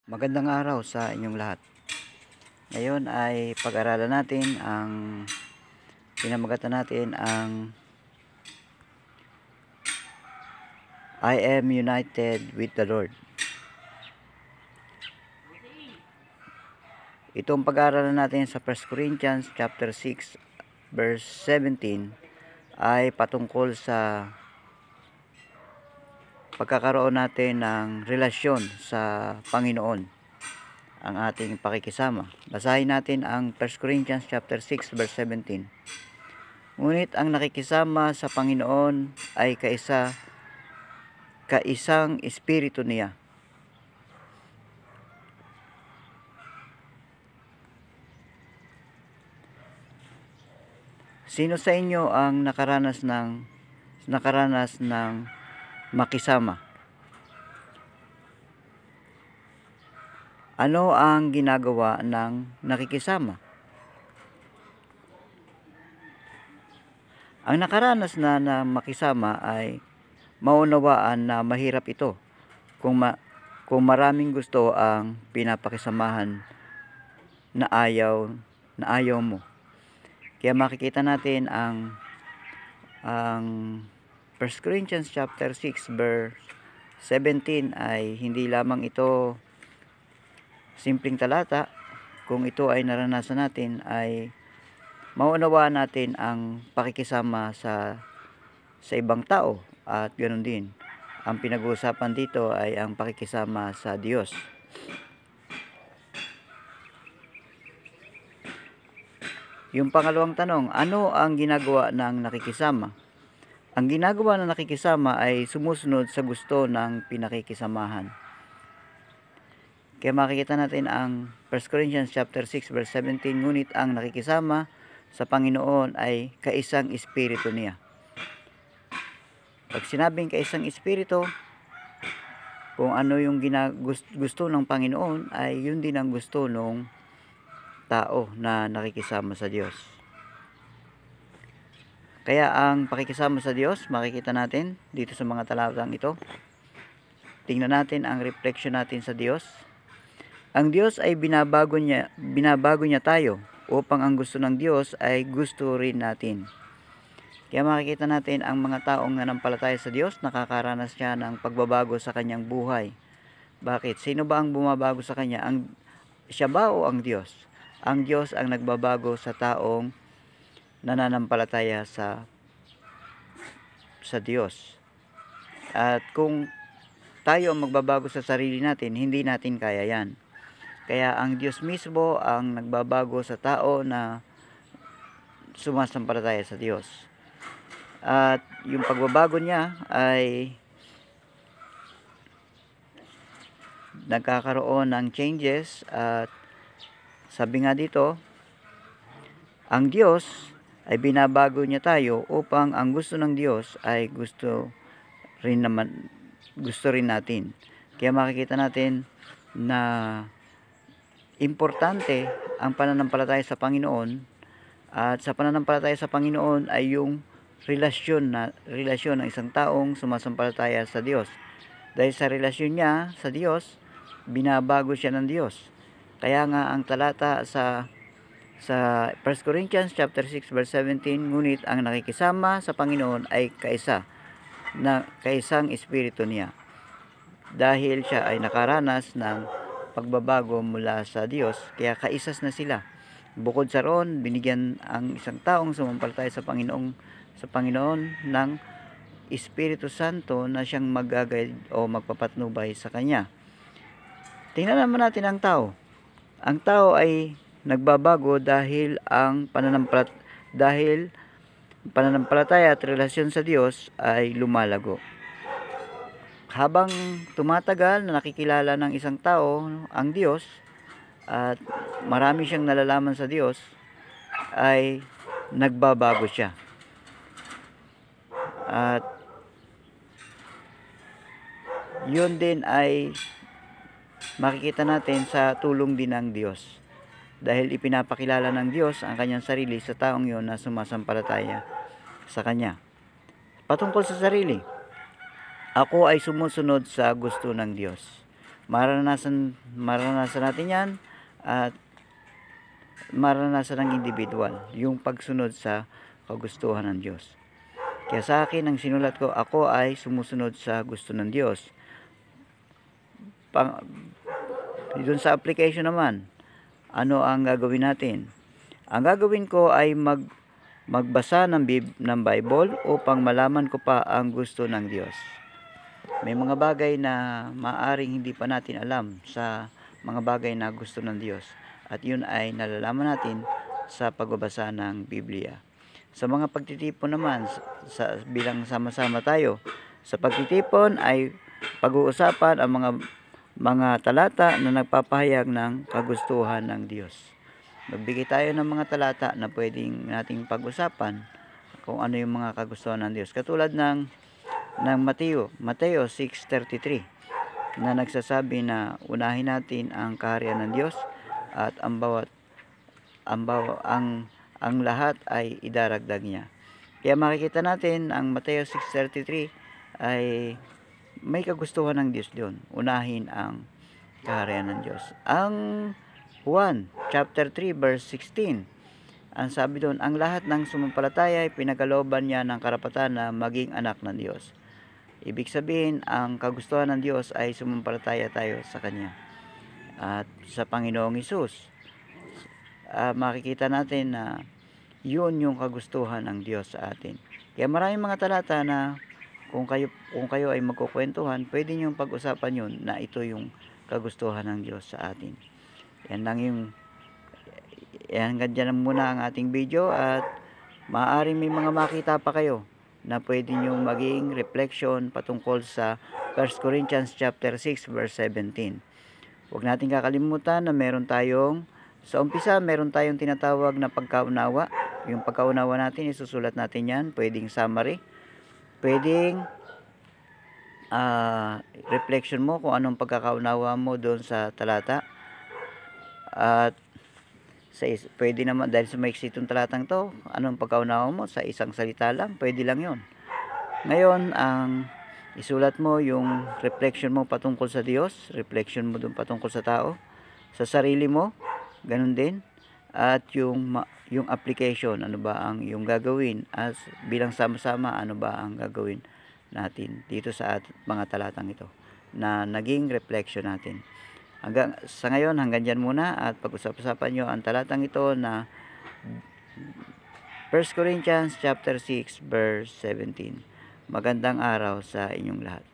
Magandang araw sa inyong lahat. Ngayon ay pag-aralan natin pinamagatan natin ang I am united with the Lord. Itong pag-aralan natin sa 1 Corinthians chapter 6 verse 17 ay patungkol sa pagkakaroon natin ng relasyon sa Panginoon, ang ating pakikisama. Basahin natin ang 1 Corinthians chapter 6 verse 17. Ngunit ang nakikisama sa Panginoon ay kaisang espiritu niya. Sino sa inyo ang nakaranas ng makisama? Ano ang ginagawa ng nakikisama? Ang nakaranas na makisama ay maunawaan na mahirap ito kung maraming gusto ang pinapakisamahan na ayaw mo. Kaya makikita natin ang 1 Corinthians chapter 6 verse 17 ay hindi lamang ito simpleng talata. Kung ito ay naranasan natin ay maunawaan natin ang pakikisama sa ibang tao, at ganoon din ang pinag-uusapan dito ay ang pakikisama sa Diyos. Yung pangalawang tanong, ano ang ginagawa ng nakikisama? Ang ginagawa ng nakikisama ay sumusunod sa gusto ng pinakikisamahan. Kaya makikita natin ang 1 Corinthians chapter 6 verse 17, ngunit ang nakikisama sa Panginoon ay kaisang espiritu niya. Pag sinabing kaisang espiritu, kung ano yung gusto ng Panginoon ay yun din ang gusto ng tao na nakikisama sa Diyos. Kaya ang pakikisama sa Diyos, makikita natin dito sa mga talatang ito. Tingnan natin ang reflection natin sa Diyos. Ang Diyos ay binabago niya tayo upang ang gusto ng Diyos ay gusto rin natin. Kaya makikita natin ang mga taong nanampalataya sa Diyos, nakakaranas siya ng pagbabago sa kanyang buhay. Bakit? Sino ba ang bumabago sa kanya? Siya ba o ang Diyos? Ang Diyos ang nagbabago sa taong nananampalataya sa Diyos. At kung tayo ang magbabago sa sarili natin, hindi natin kaya yan. Kaya ang Diyos mismo ang nagbabago sa tao na sumasampalataya sa Diyos. At yung pagbabago niya ay nagkakaroon ng changes, at sabi nga dito, ang Diyos ay binabago niya tayo upang ang gusto ng Diyos ay gusto rin natin. Kaya makikita natin na importante ang pananampalataya sa Panginoon, at sa pananampalataya sa Panginoon ay yung relasyon ng isang taong sumasampalataya sa Diyos. Dahil sa relasyon niya sa Diyos, binabago siya ng Diyos. Kaya nga ang talata sa 1 Corinthians chapter 6 verse 17, ngunit ang nakikisama sa Panginoon ay kaisang espiritu niya. Dahil siya ay nakaranas ng pagbabago mula sa Diyos, kaya kaisas na sila. Bukod sa roon, binigyan ang isang taong sumampalataya sa Panginoon ng Espiritu Santo na siyang mag-guide o magpapatnubay sa kanya. Tingnan naman natin ang tao. Ang tao ay nagbabago dahil pananampalataya at relasyon sa Diyos ay lumalago. Habang tumatagal na nakikilala ng isang tao ang Diyos at marami siyang nalalaman sa Diyos, ay nagbabago siya. At yun din ay makikita natin sa tulong din ng Diyos. Dahil ipinapakilala ng Diyos ang kanyang sarili sa taong yon na sumasampalataya sa kanya. Patungkol sa sarili, ako ay sumusunod sa gusto ng Diyos. maranasan natin yan at maranasan ng individual yung pagsunod sa kagustuhan ng Diyos. Kaya sa akin, ang sinulat ko, ako ay sumusunod sa gusto ng Diyos. Doon sa application naman, ano ang gagawin natin? Ang gagawin ko ay magbasa ng Bible upang malaman ko pa ang gusto ng Diyos. May mga bagay na maaring hindi pa natin alam sa mga bagay na gusto ng Diyos. At yun ay nalalaman natin sa pagbabasa ng Biblia. Sa mga pagtitipon naman, bilang sama-sama tayo, sa pagtitipon ay pag-uusapan ang mga talata na nagpapahayag ng kagustuhan ng Diyos. Magbigay tayo ng mga talata na pwedeng nating pag-usapan kung ano yung mga kagustuhan ng Diyos. Katulad ng Mateo 6:33 na nagsasabi na unahin natin ang kaharian ng Diyos at ang lahat ay idaragdag niya. Kaya makikita natin ang Mateo 6:33 ay may kagustuhan ng Diyos doon. Unahin ang kaharian ng Diyos. Ang Juan chapter 3 verse 16, ang sabi doon, ang lahat ng sumampalataya ay pinagkalooban niya ng karapatan na maging anak ng Diyos. Ibig sabihin, ang kagustuhan ng Diyos ay sumampalataya tayo sa Kanya. At sa Panginoong Hesus, makikita natin na yun yung kagustuhan ng Diyos sa atin. Kaya maraming mga talata na kung kayo ay magkukwentuhan, pwede niyong pag-usapan yun na ito yung kagustuhan ng Diyos sa atin. Hanggang dyan muna ang ating video at maaaring may mga makita pa kayo na pwede nyo maging reflection patungkol sa 1 Corinthians chapter 6 verse 17. Huwag natin kakalimutan na sa umpisa meron tayong tinatawag na pagkaunawa. Yung pagkaunawa natin, isusulat natin yan. Pwedeng summary. Pwedeng reflection mo kung anong pagkakaunawa mo doon sa talata. At pwede naman, dahil sa maiksi itong talatang to, anong pagkaunawa mo sa isang salita lang, pwede lang yon. Ngayon, ang isulat mo yung reflection mo patungkol sa Diyos, reflection mo dun patungkol sa tao, sa sarili mo, ganun din, at yung application, ano ba ang yung gagawin, as bilang sama-sama, ano ba ang gagawin natin dito sa mga talatang ito na naging reflection natin. Sa ngayon, hanggang dyan muna at pag-usap-usapan nyo ang talatang ito na 1 Corinthians chapter 6 verse 17. Magandang araw sa inyong lahat.